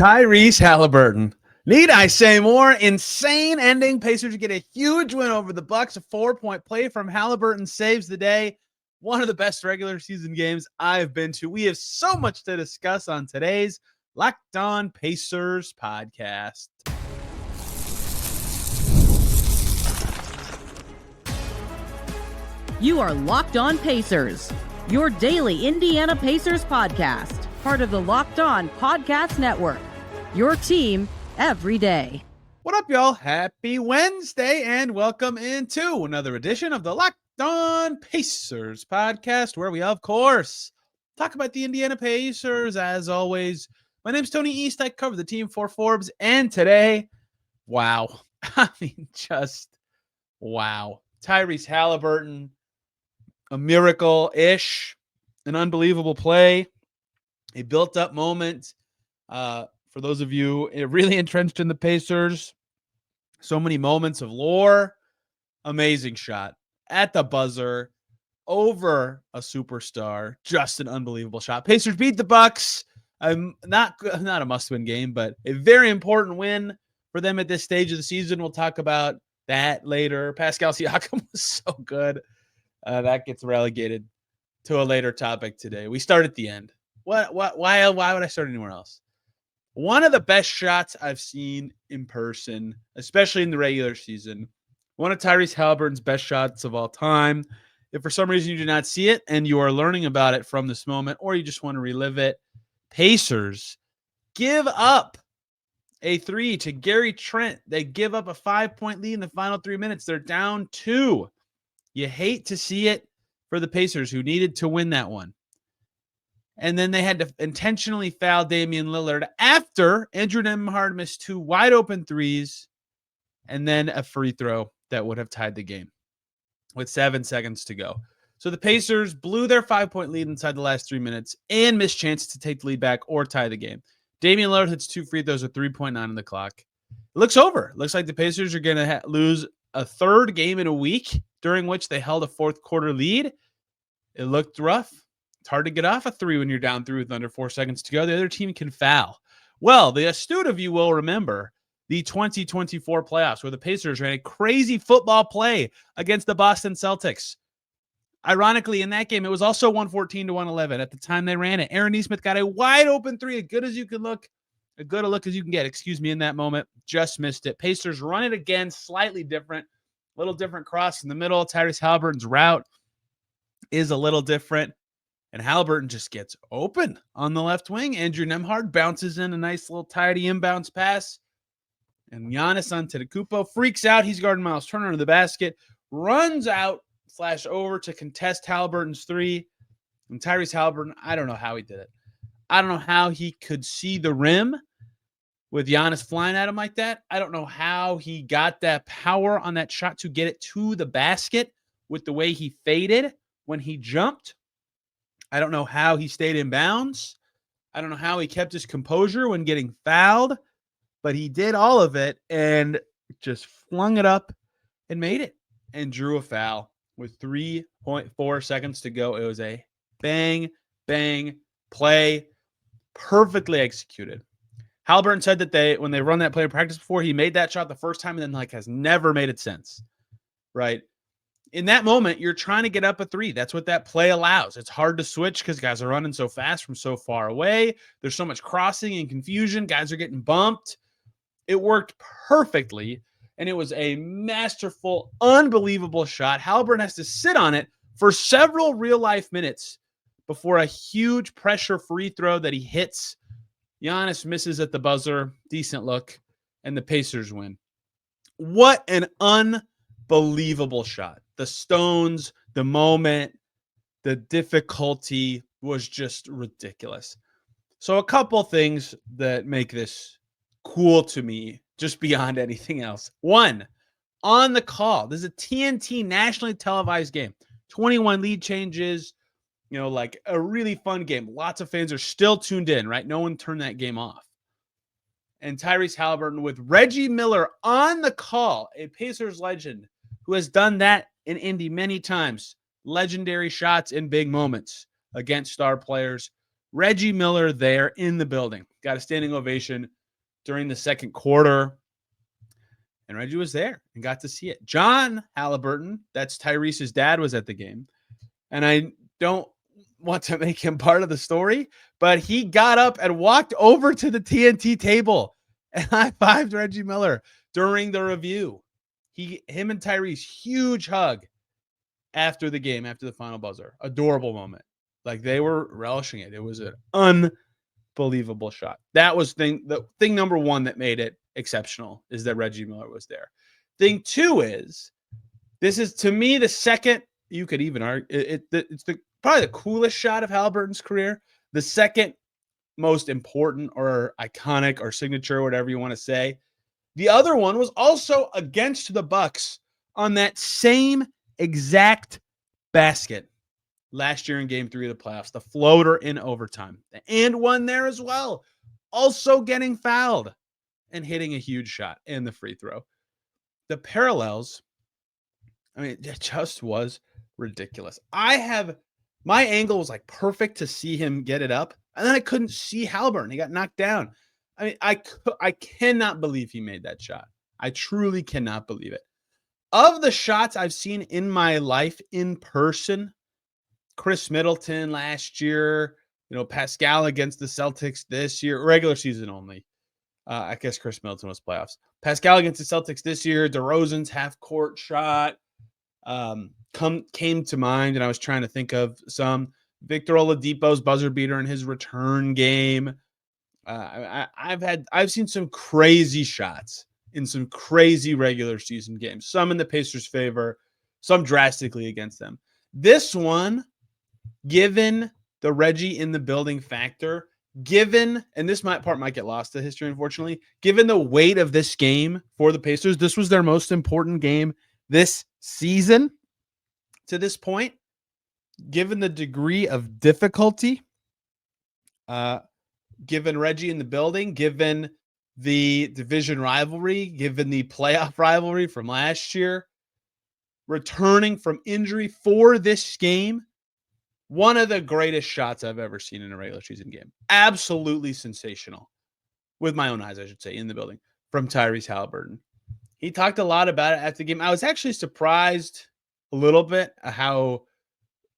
Tyrese Haliburton. Need I say more? Insane ending. Pacers get a huge win over the Bucks. A 4-point play from Haliburton saves the day. One of the best regular season games I've been to. We have so much to discuss on today's Locked On Pacers podcast. You are Locked On Pacers, your daily Indiana Pacers podcast, part of the Locked On Podcast Network, your team every day. What up, y'all? Happy Wednesday, and welcome into another edition of the Locked On Pacers podcast, where we, of course, talk about the Indiana Pacers. As always, my name's Tony East. I cover the team for Forbes, and today, wow. I mean, just wow. Tyrese Haliburton, a miracle-ish, an unbelievable play, a built-up moment. For those of you really entrenched in the Pacers, so many moments of lore. Amazing shot at the buzzer over a superstar. Just an unbelievable shot. Pacers beat the Bucks. Not a must-win game, but a very important win for them at this stage of the season. We'll talk about that later. Pascal Siakam was so good. That gets relegated to a later topic today. We start at the end. Why would I start anywhere else? One of the best shots I've seen in person, especially in the regular season. One of Tyrese Haliburton's best shots of all time. If for some reason you did not see it and you are learning about it from this moment, or you just want to relive it, Pacers give up a 3 to Gary Trent. They give up a 5-point lead in the final 3 minutes. They're down 2. You hate to see it for the Pacers, who needed to win that one. And then they had to intentionally foul Damian Lillard after Andrew Nembhard missed 2 wide open threes and then a free throw that would have tied the game with 7 seconds to go. So the Pacers blew their 5-point lead inside the last 3 minutes and missed chances to take the lead back or tie the game. Damian Lillard hits 2 free throws with 3.9 on the clock. It looks over. It looks like the Pacers are going to lose a third game in a week, during which they held a fourth quarter lead. It looked rough. It's hard to get off a 3 when you're down 3 with under 4 seconds to go. The other team can foul. Well, the astute of you will remember the 2024 playoffs, where the Pacers ran a crazy football play against the Boston Celtics. Ironically, in that game, it was also 114-111 at the time they ran it. Aaron Nesmith got a wide open 3, as good a look as you can get, in that moment. Just missed it. Pacers run it again, slightly different, little different cross in the middle. Tyrese Haliburton's route is a little different, and Haliburton just gets open on the left wing. Andrew Nembhard bounces in a nice little tidy inbounds pass, and Giannis Antetokounmpo freaks out. He's guarding Myles Turner in the basket, runs out / over to contest Haliburton's 3, and Tyrese Haliburton, I don't know how he did it. I don't know how he could see the rim with Giannis flying at him like that. I don't know how he got that power on that shot to get it to the basket with the way he faded when he jumped. I don't know how he stayed in bounds. I don't know how he kept his composure when getting fouled, but he did all of it and just flung it up and made it and drew a foul with 3.4 seconds to go. It was a bang play, perfectly executed. Haliburton said that when they run that play in practice before, he made that shot the first time and then has never made it since, right? In that moment, you're trying to get up a 3. That's what that play allows. It's hard to switch because guys are running so fast from so far away. There's so much crossing and confusion. Guys are getting bumped. It worked perfectly, and it was a masterful, unbelievable shot. Haliburton has to sit on it for several real-life minutes before a huge pressure free throw that he hits. Giannis misses at the buzzer. Decent look, and the Pacers win. What an unbelievable shot. The stones, the moment, the difficulty was just ridiculous. So a couple things that make this cool to me, just beyond anything else. One, on the call. This is a TNT nationally televised game. 21 lead changes, like a really fun game. Lots of fans are still tuned in, right? No one turned that game off. And Tyrese Haliburton with Reggie Miller on the call, a Pacers legend who has done that in Indy many times. Legendary shots in big moments against star players. Reggie Miller there in the building. Got a standing ovation during the second quarter. And Reggie was there and got to see it. John Haliburton, that's Tyrese's dad, was at the game. And I don't want to make him part of the story, but he got up and walked over to the TNT table and high-fived Reggie Miller during the review. Him and Tyrese, huge hug after the game, after the final buzzer. Adorable moment. Like, they were relishing it. It was an unbelievable shot. That was the thing number one that made it exceptional, is that Reggie Miller was there. Thing two is, this is, to me, the second, you could even argue, it's probably the coolest shot of Haliburton's career. The second most important or iconic or signature, whatever you want to say. The other one was also against the Bucks on that same exact basket last year in Game 3 of the playoffs, the floater in overtime, and one there as well, also getting fouled and hitting a huge shot and the free throw. The parallels, I mean, it just was ridiculous. My angle was like perfect to see him get it up, and then I couldn't see Haliburton. He got knocked down. I mean, I cannot believe he made that shot. I truly cannot believe it. Of the shots I've seen in my life in person, Chris Middleton last year, Pascal against the Celtics this year, regular season only. I guess Chris Middleton was playoffs. Pascal against the Celtics this year, DeRozan's half-court shot came to mind, and I was trying to think of some. Victor Oladipo's buzzer beater in his return game. I've seen some crazy shots in some crazy regular season games, some in the Pacers' favor, some drastically against them. This one, given the Reggie in the building factor, and this part might get lost to history, unfortunately, given the weight of this game for the Pacers, this was their most important game this season to this point, given the degree of difficulty, given Reggie in the building, given the division rivalry, given the playoff rivalry from last year, returning from injury for this game, one of the greatest shots I've ever seen in a regular season game. Absolutely sensational. With my own eyes, I should say, in the building, from Tyrese Haliburton. He talked a lot about it after the game. I was actually surprised a little bit how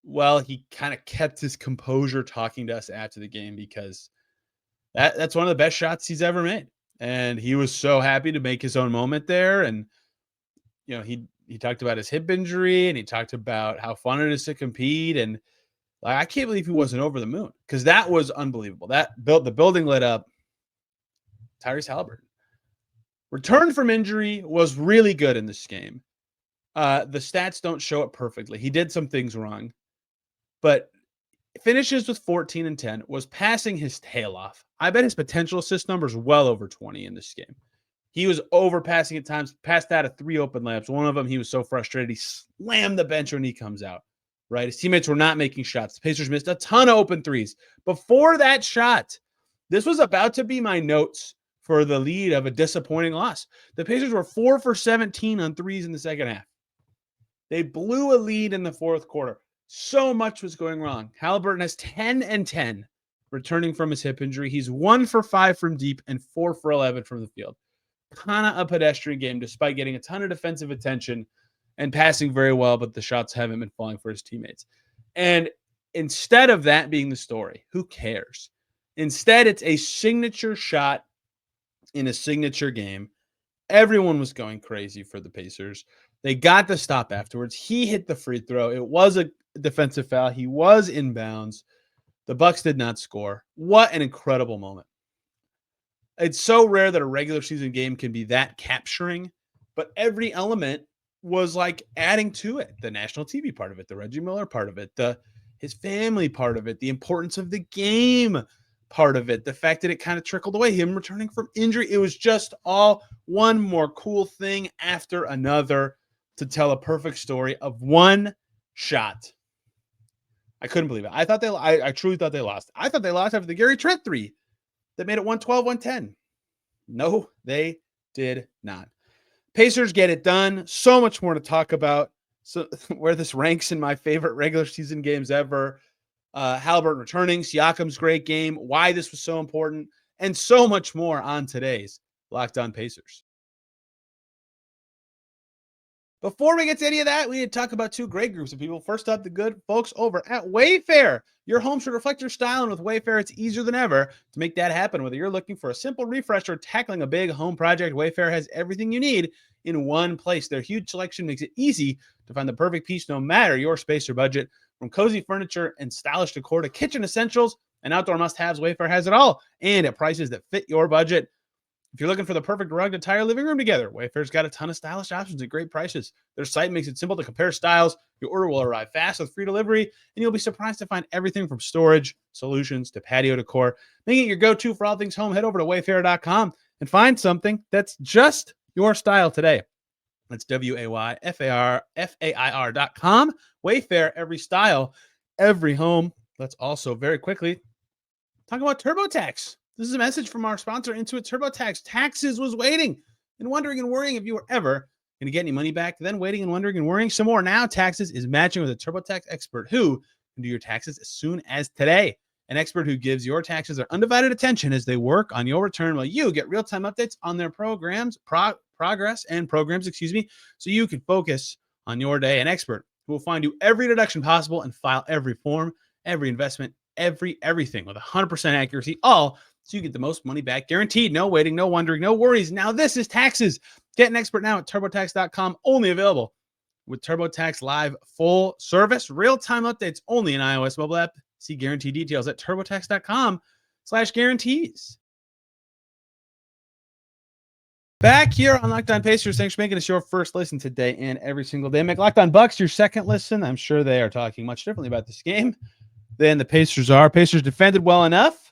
well he kind of kept his composure talking to us after the game, because that's one of the best shots he's ever made. And he was so happy to make his own moment there. And, he talked about his hip injury, and he talked about how fun it is to compete. And I can't believe he wasn't over the moon, because that was unbelievable. The building lit up. Tyrese Haliburton. Return from injury was really good in this game. The stats don't show it perfectly. He did some things wrong, but finishes with 14 and 10, was passing his tail off. I bet his potential assist number is well over 20 in this game. He was overpassing at times, passed out of 3 open layups. One of them, he was so frustrated, he slammed the bench when he comes out, right? His teammates were not making shots. The Pacers missed a ton of open threes. Before that shot, this was about to be my notes for the lead of a disappointing loss. The Pacers were 4 for 17 on threes in the second half. They blew a lead in the fourth quarter. So much was going wrong. Haliburton has 10 and 10 returning from his hip injury. He's 1 for 5 from deep and 4 for 11 from the field. Kind of a pedestrian game, despite getting a ton of defensive attention and passing very well, but the shots haven't been falling for his teammates. And instead of that being the story, who cares? Instead, it's a signature shot in a signature game. Everyone was going crazy for the Pacers. They got the stop afterwards. He hit the free throw. It was a defensive foul. He was inbounds. The Bucks did not score. What an incredible moment. It's so rare that a regular season game can be that capturing, but every element was like adding to it. The national TV part of it, the Reggie Miller part of it, his family part of it, the importance of the game part of it, the fact that it kind of trickled away, him returning from injury. It was just all one more cool thing after another to tell a perfect story of one shot. I couldn't believe it. I truly thought they lost. I thought they lost after the Gary Trent 3 that made it 112-110. No, they did not. Pacers get it done. So much more to talk about. So where this ranks in my favorite regular season games ever. Haliburton returning, Siakam's great game, why this was so important, and so much more on today's Locked On Pacers. Before we get to any of that, we need to talk about two great groups of people. First up, the good folks over at WayFair. Your home should reflect your style, and with WayFair, it's easier than ever to make that happen. Whether you're looking for a simple refresh or tackling a big home project, WayFair has everything you need in one place. Their huge selection makes it easy to find the perfect piece no matter your space or budget. From cozy furniture and stylish decor to kitchen essentials and outdoor must-haves, WayFair has it all, and at prices that fit your budget. If you're looking for the perfect rug to tie your living room together, Wayfair's got a ton of stylish options at great prices. Their site makes it simple to compare styles. Your order will arrive fast with free delivery, and you'll be surprised to find everything from storage solutions to patio decor. Making it your go-to for all things home, head over to wayfair.com and find something that's just your style today. That's WayFair.com. Wayfair, every style, every home. Let's also very quickly talk about TurboTax. This is a message from our sponsor, Intuit TurboTax. Taxes was waiting and wondering and worrying if you were ever going to get any money back. Then waiting and wondering and worrying some more. Now Taxes is matching with a TurboTax expert who can do your taxes as soon as today. An expert who gives your taxes their undivided attention as they work on your return while you get real-time updates on their programs, progress, so you can focus on your day. An expert who will find you every deduction possible and file every form, every investment, everything with 100% accuracy, all so you get the most money back guaranteed. No waiting, no wondering, no worries. Now this is Taxes. Get an expert now at TurboTax.com. Only available with TurboTax Live Full Service. Real-time updates only in iOS mobile app. See guarantee details at TurboTax.com/guarantees. Back here on Locked On Pacers. Thanks for making us your first listen today and every single day. Make Locked On Bucks your second listen. I'm sure they are talking much differently about this game than the Pacers are. Pacers defended well enough,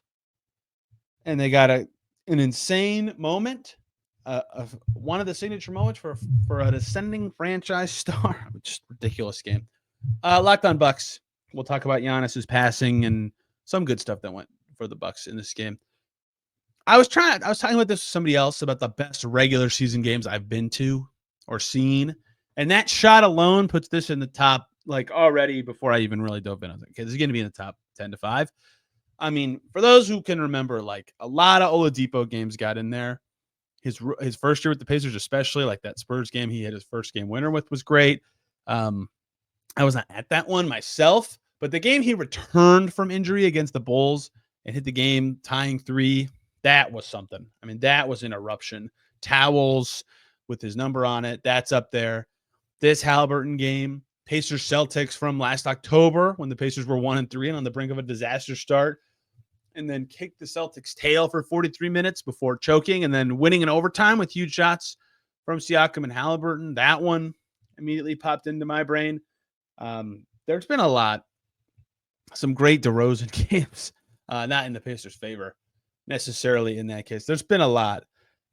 and they got an insane moment, of one of the signature moments for an ascending franchise star. Just ridiculous game. Locked On Bucks. We'll talk about Giannis's passing and some good stuff that went for the Bucks in this game. I was talking about this with somebody else about the best regular season games I've been to or seen, and that shot alone puts this in the top, like, already before I even really dove in. I was like, okay, this is going to be in the top 10 to 5. I mean, for those who can remember, like, a lot of Oladipo games got in there. His first year with the Pacers, especially, like that Spurs game he had his first game winner with, was great. I was not at that one myself, but the game he returned from injury against the Bulls and hit the game tying 3, that was something. I mean, that was an eruption. Towels with his number on it, that's up there. This Haliburton game, Pacers Celtics from last October when the Pacers were 1-3 and on the brink of a disaster start, and then kicked the Celtics' tail for 43 minutes before choking and then winning in overtime with huge shots from Siakam and Haliburton. That one immediately popped into my brain. There's been a lot. Some great DeRozan games, not in the Pacers' favor necessarily in that case. There's been a lot,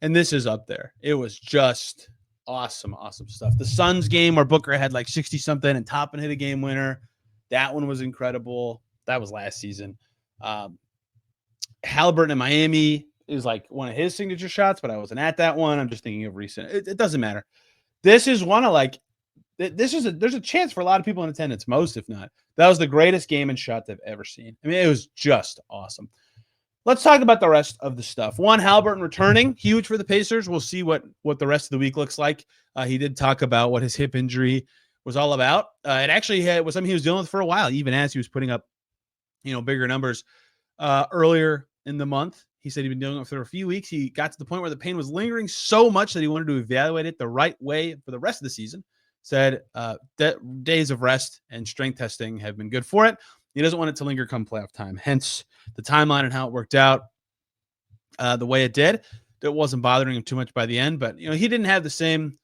and this is up there. It was just awesome stuff. The Suns game where Booker had like 60-something and Toppin hit a game winner. That one was incredible. That was last season. Haliburton in Miami is like one of his signature shots, but I wasn't at that one. I'm just thinking of recent. It doesn't matter. This is one of like, there's a chance for a lot of people in attendance, most if not. That was the greatest game and shot they've ever seen. I mean, it was just awesome. Let's talk about the rest of the stuff. One, Haliburton returning, huge for the Pacers. We'll see what the rest of the week looks like. He did talk about what his hip injury was all about. It actually was something he was dealing with for a while, even as he was putting up, bigger numbers earlier in the month. He said he'd been dealing with it for a few weeks. He got to the point where the pain was lingering so much that he wanted to evaluate it the right way for the rest of the season. Said that days of rest and strength testing have been good for it. He doesn't want it to linger come playoff time. Hence the timeline and how it worked out the way it did. It wasn't bothering him too much by the end, but he didn't have the same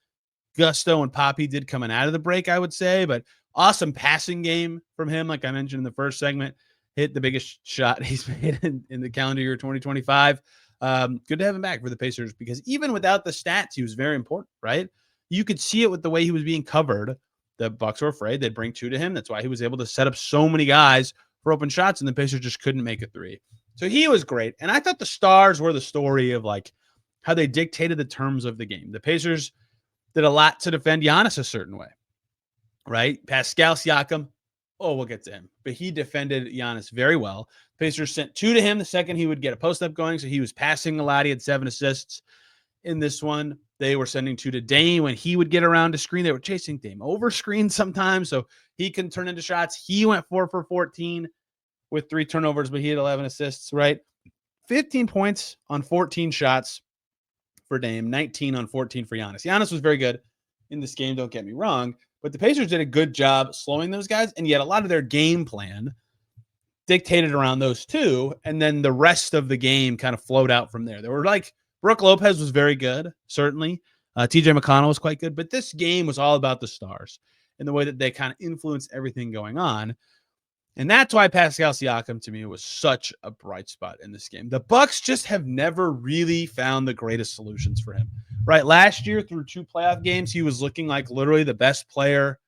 gusto and pop he did coming out of the break, I would say. But awesome passing game from him, like I mentioned in the first segment. Hit the biggest shot he's made in the calendar year 2025. Good to have him back for the Pacers because even without the stats, he was very important, right? You could see it with the way he was being covered. The Bucks were afraid they'd bring 2 to him. That's why he was able to set up so many guys for open shots, and the Pacers just couldn't make a 3. So he was great. And I thought the stars were the story of like how they dictated the terms of the game. The Pacers did a lot to defend Giannis a certain way, right? Pascal Siakam, we'll get to him. But he defended Giannis very well. Pacers sent 2 to him the second he would get a post-up going, so he was passing a lot. He had 7 assists in this one. They were sending 2 to Dame when he would get around to screen. They were chasing Dame over screen sometimes, so he can turn into shots. He went 4 for 14 with 3 turnovers, but he had 11 assists, right? 15 points on 14 shots for Dame, 19 on 14 for Giannis. Giannis was very good in this game, don't get me wrong, but the Pacers did a good job slowing those guys, and yet a lot of their game plan dictated around those two, and then the rest of the game kind of flowed out from there. There were like Brooke Lopez was very good, certainly. TJ McConnell was quite good, but this game was all about the stars and the way that they kind of influenced everything going on. And that's why Pascal Siakam, to me, was such a bright spot in this game. The Bucks just have never really found the greatest solutions for him, right? Last year, through 2 playoff games, he was looking like literally the best player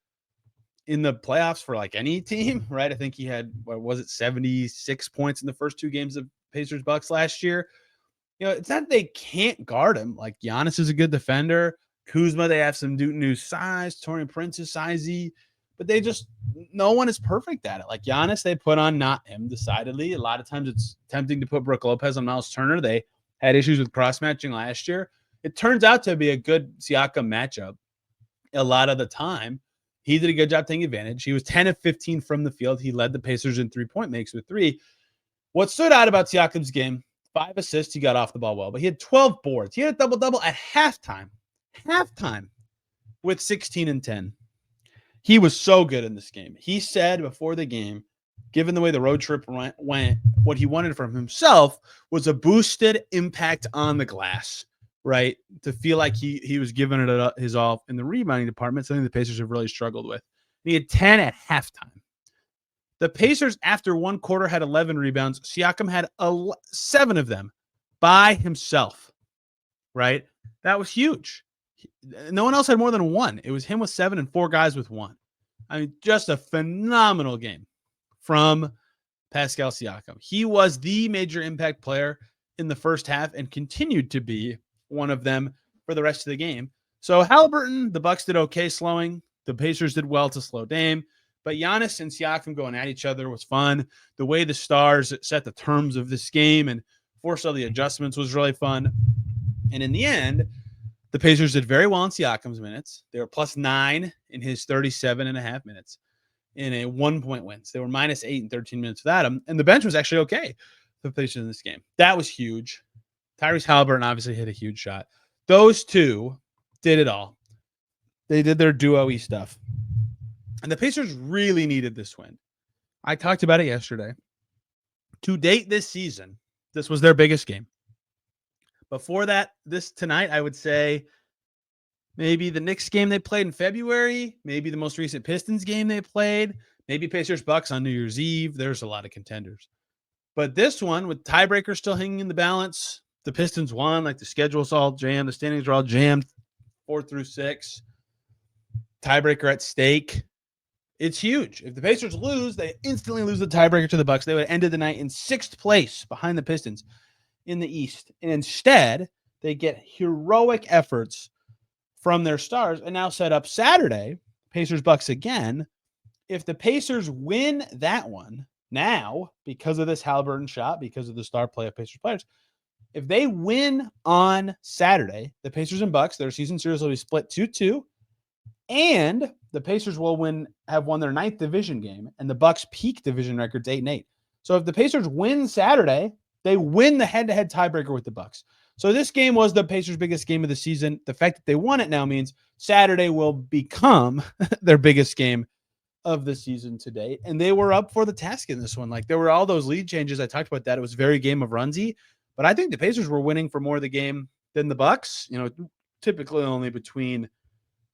in the playoffs for like any team, right? I think he had, 76 points in the first 2 games of Pacers Bucks last year. You know, it's not that they can't guard him. Like Giannis is a good defender. Kuzma, they have some new size. Taurean Prince is sizey. But no one is perfect at it. Like Giannis, they put on not him, decidedly. A lot of times it's tempting to put Brooke Lopez on Myles Turner. They had issues with cross-matching last year. It turns out to be a good Siakam matchup a lot of the time. He did a good job taking advantage. He was 10 of 15 from the field. He led the Pacers in 3-point makes with 3. What stood out about Siakam's game, 5 assists, he got off the ball well, but he had 12 boards. He had a double-double at halftime with 16 and 10. He was so good in this game. He said before the game, given the way the road trip went, what he wanted from himself was a boosted impact on the glass, right? To feel like he was giving it his all in the rebounding department, something the Pacers have really struggled with. And he had 10 at halftime. The Pacers, after 1 quarter, had 11 rebounds. Siakam had 7 of them by himself, right? That was huge. No one else had more than 1. It was him with 7 and 4 guys with 1. I mean, just a phenomenal game from Pascal Siakam. He was the major impact player in the first half and continued to be one of them for the rest of the game. So Haliburton, the Bucks did okay slowing. The Pacers did well to slow Dame. But Giannis and Siakam going at each other was fun. The way the stars set the terms of this game and forced all the adjustments was really fun. And in the end, the Pacers did very well in Siakam's minutes. They were +9 in his 37.5 minutes in a 1-point win. So they were -8 in 13 minutes without him. And the bench was actually okay for the Pacers in this game. That was huge. Tyrese Haliburton obviously hit a huge shot. Those two did it all. They did their duo-y stuff. And the Pacers really needed this win. I talked about it yesterday. To date this season, this was their biggest game. Before that, tonight, I would say maybe the Knicks game they played in February, maybe the most recent Pistons game they played, maybe Pacers Bucks on New Year's Eve. There's a lot of contenders. But this one, with tiebreakers still hanging in the balance, the Pistons won, like the schedule's all jammed, the standings are all jammed, 4 through 6. Tiebreaker at stake. It's huge. If the Pacers lose, they instantly lose the tiebreaker to the Bucks. They would have ended the night in 6th place behind the Pistons in the East. And instead, they get heroic efforts from their stars and now set up Saturday, Pacers Bucks again. If the Pacers win that one now, because of this Haliburton shot, because of the star play of Pacers players, if they win on Saturday, the Pacers and Bucks, their season series will be split 2-2, and the Pacers will have won their 9th division game, and the Bucks peak division record's 8-8. So if the Pacers win Saturday, they win the head-to-head tiebreaker with the Bucks. So this game was the Pacers' biggest game of the season. The fact that they won it now means Saturday will become their biggest game of the season to date. And they were up for the task in this one. Like, there were all those lead changes. I talked about that. It was very game of runsy. But I think the Pacers were winning for more of the game than the Bucks. You know, typically only between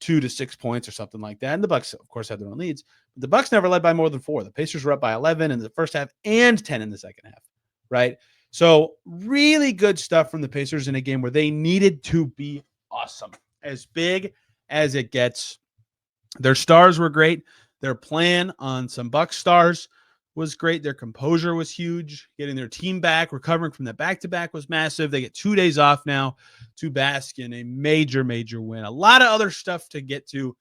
2 to 6 points or something like that. And the Bucks, of course, had their own leads. But the Bucks never led by more than 4. The Pacers were up by 11 in the first half and 10 in the second half, right? So really good stuff from the Pacers in a game where they needed to be awesome, as big as it gets. Their stars were great. Their plan on some Bucks stars was great. Their composure was huge. Getting their team back, recovering from the back-to-back was massive. They get 2 days off now to bask in a major, major win. A lot of other stuff to get to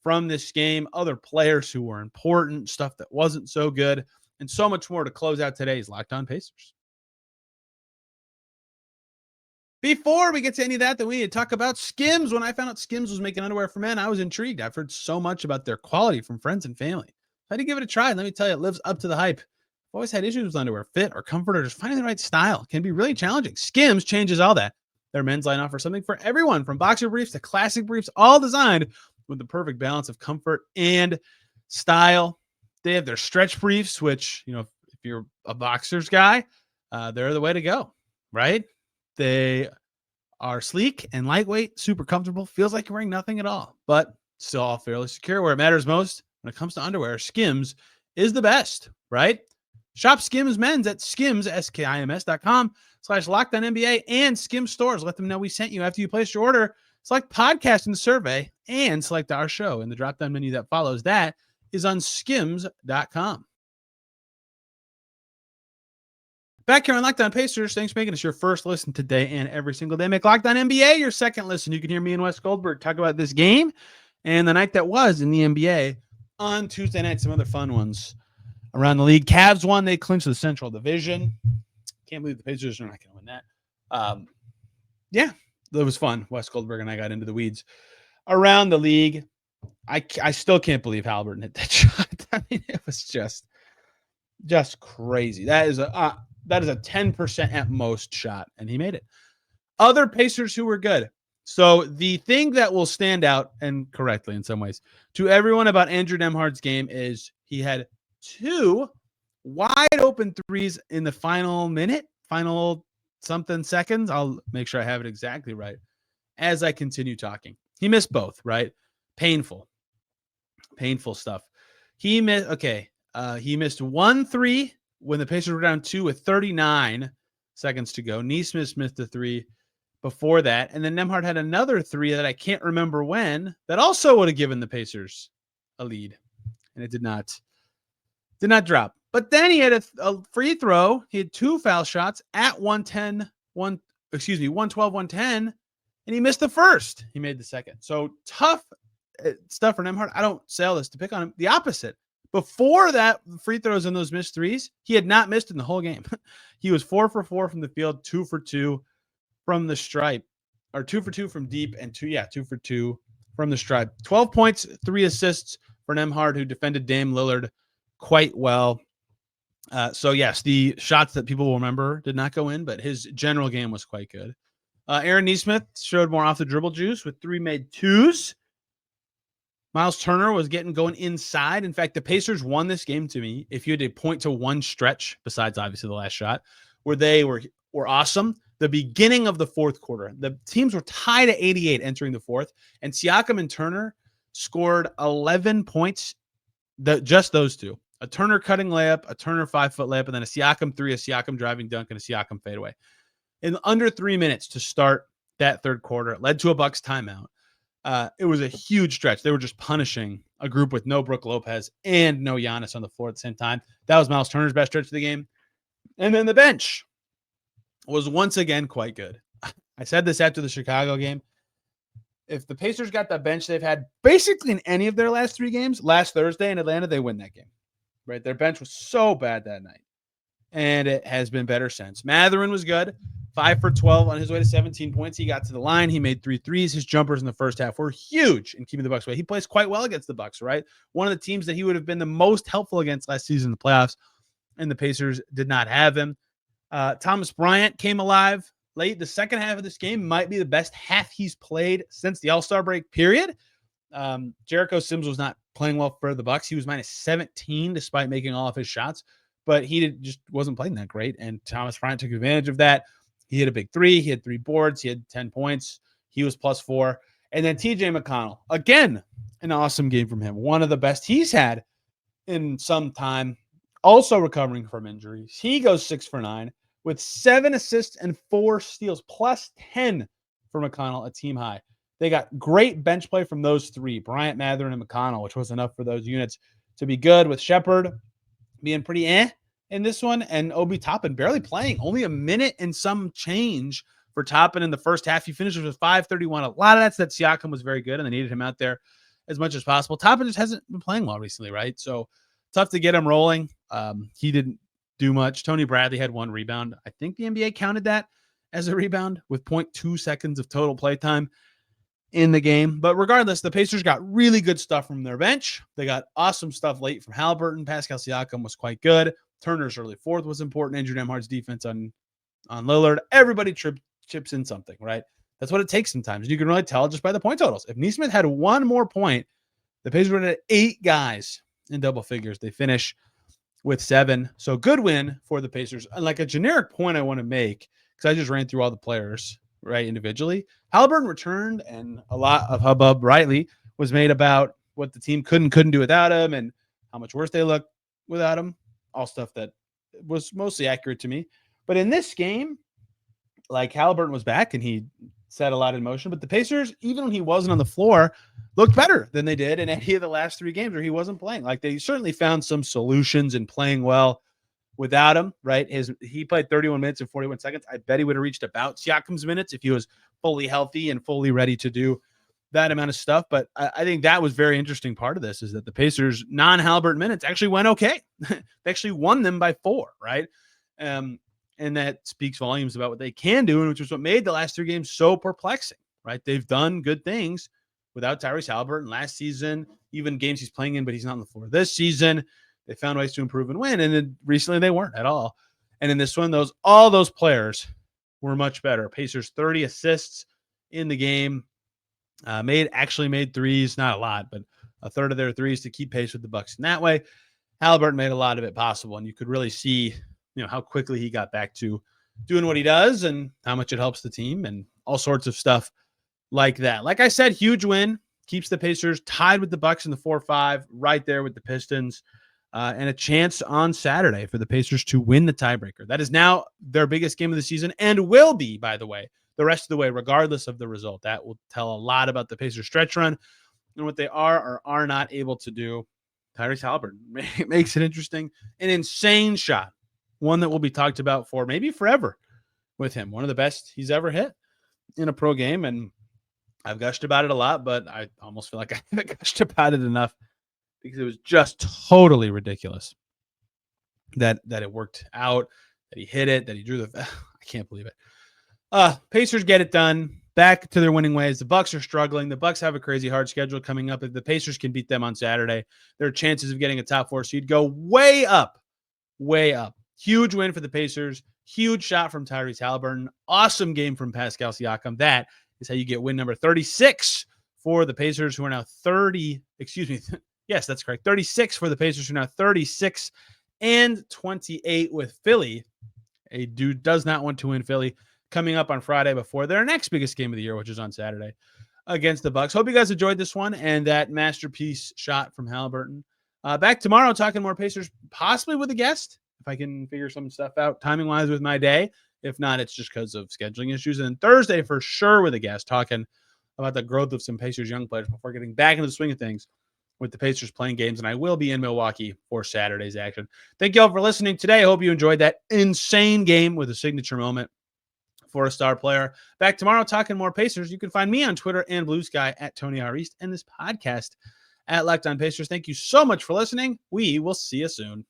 from this game, other players who were important, stuff that wasn't so good, and so much more to close out today's Locked On Pacers. Before we get to any of that, we need to talk about Skims. When I found out Skims was making underwear for men, I was intrigued. I've heard so much about their quality from friends and family. I had to give it a try. And let me tell you, it lives up to the hype. I've always had issues with underwear, fit or comfort, or just finding the right style. It can be really challenging. Skims changes all that. Their men's line offers something for everyone, from boxer briefs to classic briefs, all designed with the perfect balance of comfort and style. They have their stretch briefs, which, if you're a boxers guy, they're the way to go, right? They are sleek and lightweight, super comfortable. Feels like you're wearing nothing at all, but still all fairly secure. Where it matters most when it comes to underwear, Skims is the best, right? Shop Skims Men's at Skims, skims.com/LockedOnNBA and Skims stores. Let them know we sent you after you placed your order. Select podcast in the survey and select our show in the drop-down menu that follows. That is on skims.com. Back here on Locked On Pacers, thanks for making us your first listen today and every single day. Make Locked On NBA your second listen. You can hear me and Wes Goldberg talk about this game and the night that was in the NBA on Tuesday night. Some other fun ones around the league. Cavs won. They clinched the Central Division. Can't believe the Pacers are not going to win that. Yeah, it was fun. Wes Goldberg and I got into the weeds around the league. I still can't believe Haliburton hit that shot. I mean, it was just crazy. That is a 10% at most shot, and he made it. Other Pacers who were good. So the thing that will stand out, and correctly in some ways, to everyone about Andrew Nembhard's game is he had 2 wide open threes in the final something seconds. I'll make sure I have it exactly right as I continue talking. He missed both, right? Painful stuff. He missed 1 3 when the Pacers were down 2 with 39 seconds to go. Nesmith missed the 3 before that. And then Nembhard had another 3 that I can't remember when that also would have given the Pacers a lead. And it did not drop. But then he had a free throw. He had 2 foul shots at 112, 110. And he missed the first. He made the second. So tough stuff for Nembhard. I don't say all this to pick on him. The opposite. Before that free throws and those missed threes, he had not missed in the whole game. He was 4 for 4 from the field, 2 for 2 from the stripe, or 2 for 2 from deep, and 2 for 2 from the stripe. 12 points, 3 assists for Nembhard, who defended Dame Lillard quite well. So yes, the shots that people will remember did not go in, but his general game was quite good. Aaron Nesmith showed more off the dribble juice with 3 made 2s. Myles Turner was going inside. In fact, the Pacers won this game to me. If you had to point to one stretch, besides obviously the last shot, where they were awesome, the beginning of the fourth quarter. The teams were tied at 88 entering the fourth, and Siakam and Turner scored 11 points. Just those two. A Turner cutting layup, a Turner 5-foot layup, and then a Siakam 3, a Siakam driving dunk, and a Siakam fadeaway. In under 3 minutes to start that third quarter, it led to a Bucks timeout. It was a huge stretch. They were just punishing a group with no Brook Lopez and no Giannis on the floor at the same time. That was Myles Turner's best stretch of the game. And then the bench was once again quite good. I said this after the Chicago game. If the Pacers got the bench they've had basically in any of their last 3 games, last Thursday in Atlanta, they win that game. Right? Their bench was so bad that night. And it has been better since. Mathurin was good. 5 for 12 on his way to 17 points. He got to the line. He made 3 threes. His jumpers in the first half were huge in keeping the Bucks away. He plays quite well against the Bucks, right? One of the teams that he would have been the most helpful against last season in the playoffs, and the Pacers did not have him. Thomas Bryant came alive late. The second half of this game might be the best half he's played since the All-Star break, period. Jericho Sims was not playing well for the Bucks. He was minus 17 despite making all of his shots, but he just wasn't playing that great, and Thomas Bryant took advantage of that. He hit a big 3. He had 3 boards. He had 10 points. He was plus 4. And then TJ McConnell, again, an awesome game from him. One of the best he's had in some time. Also recovering from injuries. He goes 6 for 9 with 7 assists and 4 steals, plus 10 for McConnell, a team high. They got great bench play from those 3, Bryant, Mathurin, and McConnell, which was enough for those units to be good, with Shepherd being pretty in this one, and Obi Toppin barely playing, only a minute and some change for Toppin in the first half. He finishes with 5:31. A lot of that's that Siakam was very good, and they needed him out there as much as possible. Toppin just hasn't been playing well recently, right? So tough to get him rolling. He didn't do much. Tony Bradley had 1 rebound. I think the NBA counted that as a rebound with 0.2 seconds of total playtime in the game. But regardless, the Pacers got really good stuff from their bench. They got awesome stuff late from Haliburton. Pascal Siakam was quite good. Turner's early fourth was important. Andrew Nembhard's defense on Lillard. Everybody chips in something, right? That's what it takes sometimes. You can really tell just by the point totals. If Nesmith had 1 more point, the Pacers would have 8 guys in double figures. They finish with 7. So good win for the Pacers. And like a generic point I want to make, because I just ran through all the players, right, individually. Haliburton returned, and a lot of hubbub, rightly, was made about what the team couldn't do without him and how much worse they look without him. All stuff that was mostly accurate to me. But in this game, like, Haliburton was back and he set a lot in motion. But the Pacers, even when he wasn't on the floor, looked better than they did in any of the last 3 games where he wasn't playing. Like, they certainly found some solutions in playing well without him, right? He played 31 minutes and 41 seconds. I bet he would have reached about Siakam's minutes if he was fully healthy and fully ready to do that amount of stuff. But I think that was very interesting part of this, is that the Pacers' non-Haliburton minutes actually went okay. They actually won them by 4, right? And that speaks volumes about what they can do, and which is what made the last 3 games so perplexing, right? They've done good things without Tyrese Haliburton last season, even games he's playing in, but he's not on the floor this season. They found ways to improve and win, and then recently they weren't at all. And in this one, all those players were much better. Pacers 30 assists in the game, made threes, not a lot, but a third of their threes to keep pace with the Bucks. In that way, Haliburton made a lot of it possible, and you could really see, how quickly he got back to doing what he does and how much it helps the team and all sorts of stuff like that. Like I said, huge win, keeps the Pacers tied with the Bucks in the 4-5, right there with the Pistons. And a chance on Saturday for the Pacers to win the tiebreaker. That is now their biggest game of the season, and will be, by the way, the rest of the way, regardless of the result. That will tell a lot about the Pacers stretch run and what they are or are not able to do. Tyrese Haliburton makes it interesting. An insane shot, one that will be talked about for maybe forever with him. One of the best he's ever hit in a pro game, and I've gushed about it a lot, but I almost feel like I haven't gushed about it enough, because it was just totally ridiculous that it worked out, that he hit it, that he drew I can't believe it. Pacers get it done. Back to their winning ways. The Bucks are struggling. The Bucks have a crazy hard schedule coming up. If the Pacers can beat them on Saturday, their chances of getting a top 4 seed go way up, way up. Huge win for the Pacers. Huge shot from Tyrese Haliburton. Awesome game from Pascal Siakam. That is how you get win number 36 for the Pacers, who are now 30. Excuse me. Yes, that's correct. 36 for the Pacers, who are now 36 and 28 with Philly. A dude does not want to win Philly, coming up on Friday before their next biggest game of the year, which is on Saturday against the Bucks. Hope you guys enjoyed this one and that masterpiece shot from Haliburton. Back tomorrow talking more Pacers, possibly with a guest, if I can figure some stuff out timing-wise with my day. If not, it's just because of scheduling issues. And then Thursday, for sure, with a guest, talking about the growth of some Pacers young players before getting back into the swing of things with the Pacers playing games. And I will be in Milwaukee for Saturday's action. Thank you all for listening today. I hope you enjoyed that insane game with a signature moment for a star player. Back tomorrow talking more Pacers. You can find me on Twitter and Blue Sky at Tony R. East, and this podcast at Locked On Pacers. Thank you so much for listening. We will see you soon.